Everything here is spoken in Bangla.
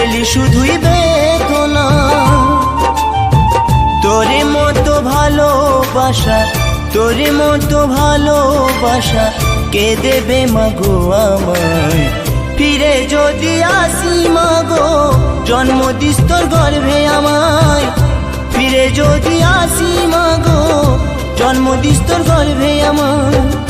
পেলি শুধুই বেদনা। তোরে মতো ভালোবাসা, তোরে মতো ভালোবাসা কে দেবে মাগো আমায়। ফিরে যদি আসি মাগো জন্ম দিস তোর গর্ভে আমায়। ফিরে যদি আসি মাগো জন্ম দিস তোর গর্ভে আমায়।